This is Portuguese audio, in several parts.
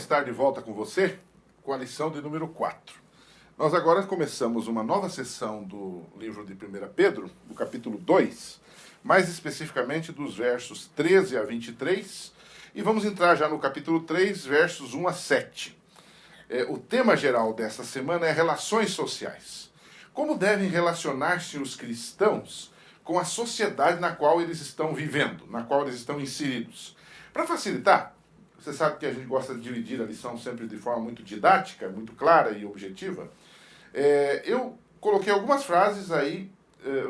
estar de volta com você com a lição de número 4. Nós agora começamos uma nova sessão do livro de 1 Pedro, do capítulo 2, mais especificamente dos versos 13 a 23, e vamos entrar já no capítulo 3, versos 1 a 7. O tema geral dessa semana é relações sociais. Como devem relacionar-se os cristãos com a sociedade na qual eles estão vivendo, na qual eles estão inseridos? Para facilitar, você sabe que a gente gosta de dividir a lição sempre de forma muito didática, muito clara e objetiva. Eu coloquei algumas frases aí,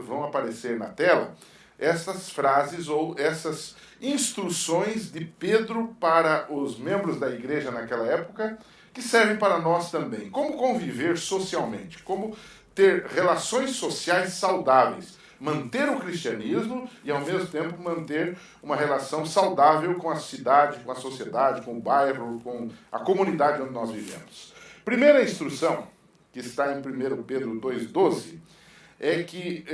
vão aparecer na tela, essas frases ou essas instruções de Pedro para os membros da igreja naquela época, que servem para nós também. Como conviver socialmente, como ter relações sociais saudáveis, manter o cristianismo e, ao mesmo tempo, manter uma relação saudável com a cidade, com a sociedade, com o bairro, com a comunidade onde nós vivemos. Primeira instrução, que está em 1 Pedro 2,12, é que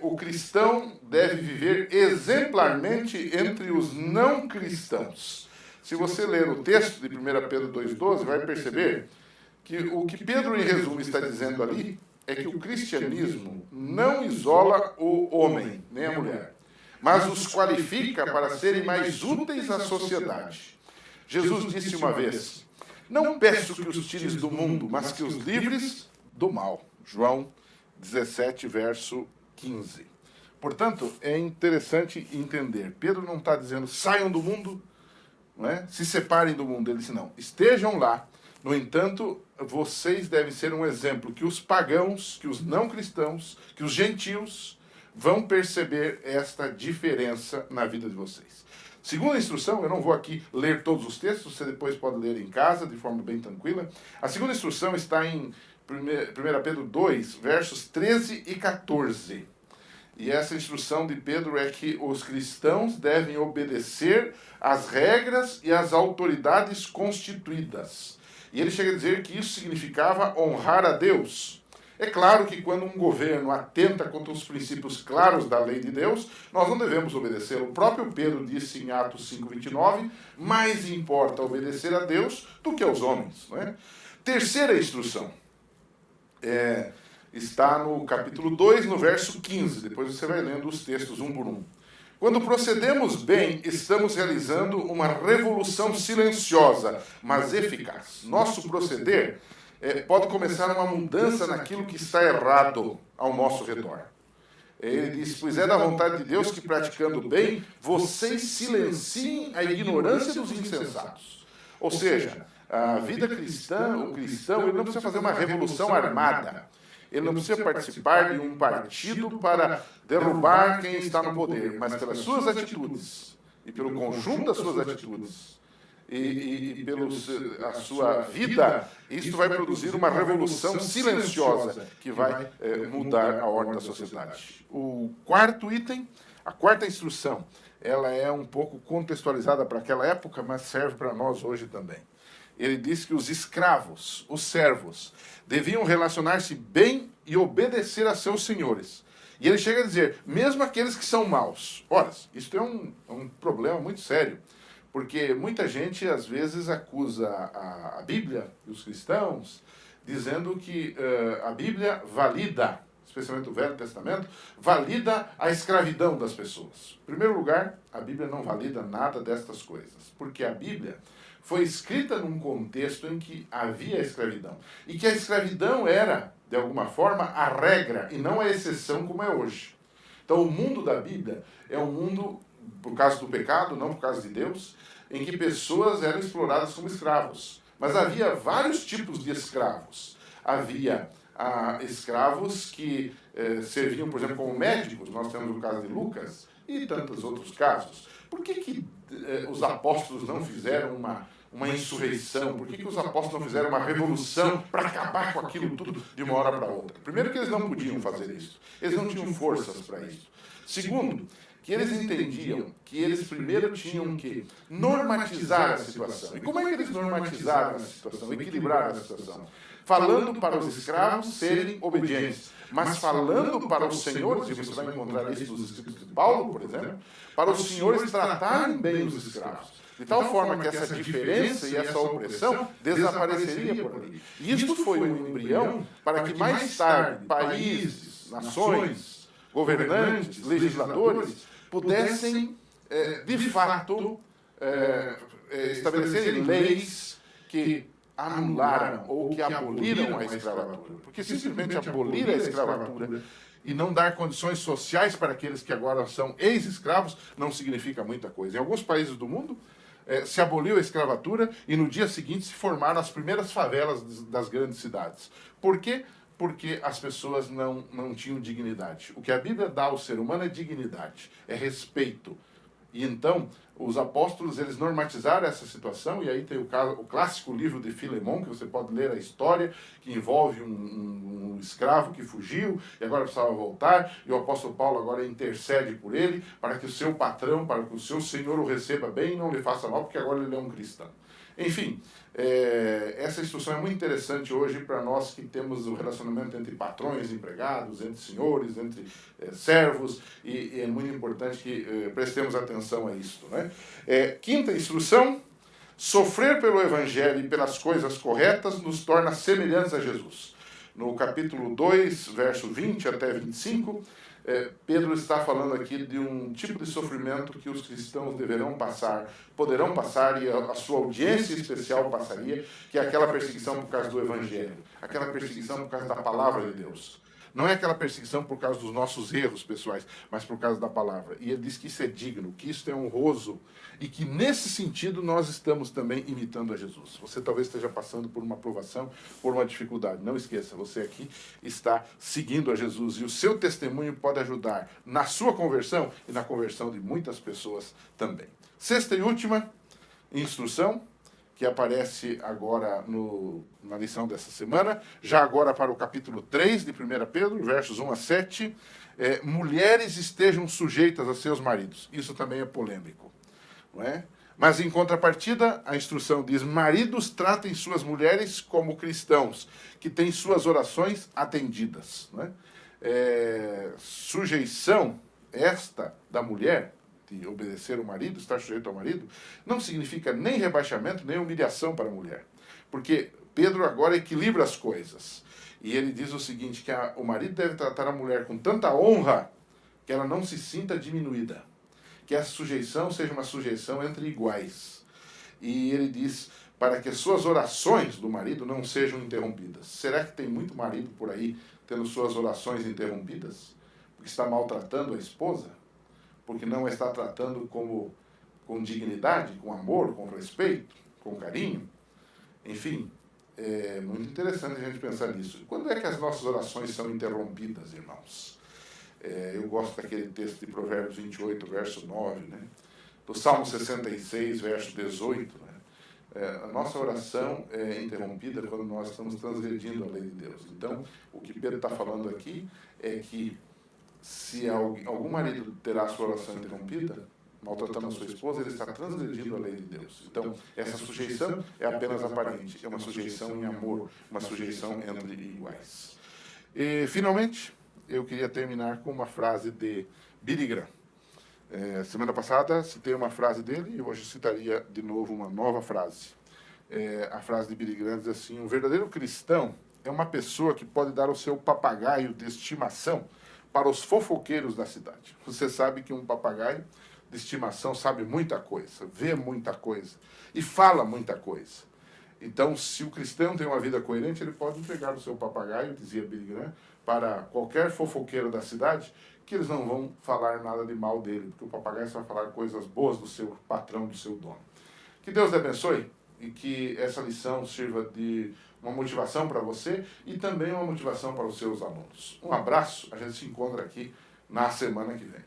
o cristão deve viver exemplarmente entre os não cristãos. Se você ler o texto de 1 Pedro 2,12, vai perceber que o que Pedro, em resumo, está dizendo ali é que o cristianismo não isola o homem, nem a mulher, mas os qualifica para serem mais úteis à sociedade. Jesus disse uma vez: "Não peço que os tires do mundo, mas que os livres do mal." João 17, verso 15. Portanto, é interessante entender. Pedro não está dizendo saiam do mundo, não é? Se separem do mundo. Ele disse não, estejam lá. No entanto, vocês devem ser um exemplo que os pagãos, que os não cristãos, que os gentios vão perceber esta diferença na vida de vocês. Segunda instrução, eu não vou aqui ler todos os textos, você depois pode ler em casa de forma bem tranquila. A segunda instrução está em 1 Pedro 2, versos 13 e 14. E essa instrução de Pedro é que os cristãos devem obedecer às regras e às autoridades constituídas. E ele chega a dizer que isso significava honrar a Deus. É claro que quando um governo atenta contra os princípios claros da lei de Deus, nós não devemos obedecer. O próprio Pedro disse em Atos 5,29, mais importa obedecer a Deus do que aos homens. Não é? Terceira instrução. Está no capítulo 2, no verso 15. Depois você vai lendo os textos um por um. Quando procedemos bem, estamos realizando uma revolução silenciosa, mas eficaz. Nosso proceder pode começar uma mudança naquilo que está errado ao nosso redor. Ele diz: pois é da vontade de Deus que, praticando bem, vocês silenciem a ignorância dos insensatos. Ou seja, a vida cristã, o cristão, ele não precisa fazer uma revolução armada. Ele não precisa participar de um partido para derrubar quem está no poder, mas pelas suas atitudes e pelo conjunto das suas atitudes e pela sua vida, isso vai produzir uma revolução silenciosa que vai mudar a ordem da sociedade. O quarto item, a quarta instrução, ela é um pouco contextualizada para aquela época, mas serve para nós hoje também. Ele diz que os escravos, os servos, deviam relacionar-se bem e obedecer a seus senhores. E ele chega a dizer, mesmo aqueles que são maus. Ora, isso é um problema muito sério, porque muita gente, às vezes, acusa a Bíblia e os cristãos, dizendo que a Bíblia valida, especialmente o Velho Testamento, valida a escravidão das pessoas. Em primeiro lugar, a Bíblia não valida nada destas coisas, porque a Bíblia foi escrita num contexto em que havia escravidão. E que a escravidão era, de alguma forma, a regra e não a exceção como é hoje. Então, o mundo da Bíblia é um mundo, por causa do pecado, não por causa de Deus, em que pessoas eram exploradas como escravos. Mas havia vários tipos de escravos. Havia escravos que serviam, por exemplo, como médicos. Nós temos o caso de Lucas e tantos outros casos. Por que os apóstolos não fizeram uma insurreição? Por que os apóstolos não fizeram uma revolução para acabar com aquilo tudo de uma hora para outra? Primeiro, que eles não podiam fazer isso. Eles não tinham forças para isso. Segundo, que eles entendiam que eles primeiro tinham que normatizar a situação. E como é que eles normatizaram a situação? Equilibraram a situação? Falando para os escravos serem obedientes, mas falando para os senhores, e você vai encontrar isso nos escritos de Paulo, por exemplo, para os senhores tratarem bem os escravos. de tal forma que essa diferença e essa opressão desapareceria por ali. E isto foi um embrião para que mais tarde países, nações, governantes, legisladores pudessem, de fato, estabelecerem leis que anularam ou que aboliram a escravatura. Porque simplesmente abolir a escravatura e não dar condições sociais para aqueles que agora são ex-escravos não significa muita coisa. Em alguns países do mundo, se aboliu a escravatura e no dia seguinte se formaram as primeiras favelas das grandes cidades. Por quê? Porque as pessoas não tinham dignidade. O que a Bíblia dá ao ser humano é dignidade, é respeito. E então, os apóstolos, eles normatizaram essa situação, e aí tem o clássico livro de Filemão, que você pode ler a história, que envolve um escravo que fugiu, e agora precisava voltar, e o apóstolo Paulo agora intercede por ele, para que o seu patrão, para que o seu senhor o receba bem e não lhe faça mal, porque agora ele é um cristão. Enfim, essa instrução é muito interessante hoje para nós que temos o relacionamento entre patrões e empregados, entre senhores, entre servos, e é muito importante que prestemos atenção a isso, né? Quinta instrução: sofrer pelo Evangelho e pelas coisas corretas nos torna semelhantes a Jesus. No capítulo 2, verso 20 até 25, Pedro está falando aqui de um tipo de sofrimento que os cristãos poderão passar, e a sua audiência especial passaria, que é aquela perseguição por causa do Evangelho, aquela perseguição por causa da palavra de Deus. Não é aquela perseguição por causa dos nossos erros pessoais, mas por causa da palavra. E ele diz que isso é digno, que isso é honroso, e que nesse sentido nós estamos também imitando a Jesus. Você talvez esteja passando por uma provação, por uma dificuldade. Não esqueça, você aqui está seguindo a Jesus, e o seu testemunho pode ajudar na sua conversão e na conversão de muitas pessoas também. Sexta e última instrução, que aparece agora na lição dessa semana, já agora para o capítulo 3 de 1 Pedro, versos 1 a 7, mulheres estejam sujeitas a seus maridos. Isso também é polêmico, não é? Mas em contrapartida, a instrução diz: maridos tratem suas mulheres como cristãos, que têm suas orações atendidas, não é? Sujeição esta da mulher, de obedecer o marido, estar sujeito ao marido, não significa nem rebaixamento, nem humilhação para a mulher. Porque Pedro agora equilibra as coisas. E ele diz o seguinte, que o marido deve tratar a mulher com tanta honra que ela não se sinta diminuída. Que essa sujeição seja uma sujeição entre iguais. E ele diz para que as suas orações do marido não sejam interrompidas. Será que tem muito marido por aí tendo suas orações interrompidas? Porque está maltratando a esposa? Porque não está tratando com dignidade, com amor, com respeito, com carinho? Enfim, é muito interessante a gente pensar nisso. Quando é que as nossas orações são interrompidas, irmãos? Eu gosto daquele texto de Provérbios 28, verso 9, né? Do Salmo 66, verso 18, né? A nossa oração é interrompida quando nós estamos transgredindo a lei de Deus. Então, o que Pedro está falando aqui é que se algum marido terá a sua oração interrompida, maltratando a sua esposa, ele está transgredindo a lei de Deus. Então, essa sujeição é apenas aparente, é uma sujeição em amor, uma sujeição entre iguais. E, finalmente, eu queria terminar com uma frase de Billy Graham. Semana passada citei uma frase dele e hoje citaria de novo uma nova frase. A frase de Billy Graham diz assim: um verdadeiro cristão é uma pessoa que pode dar o seu papagaio de estimação para os fofoqueiros da cidade. Você sabe que um papagaio de estimação sabe muita coisa, vê muita coisa e fala muita coisa. Então, se o cristão tem uma vida coerente, ele pode entregar o seu papagaio, dizia Billy Graham, para qualquer fofoqueiro da cidade, que eles não vão falar nada de mal dele, porque o papagaio só vai falar coisas boas do seu patrão, do seu dono. Que Deus te abençoe e que essa lição sirva de uma motivação para você e também uma motivação para os seus alunos. Um abraço, a gente se encontra aqui na semana que vem.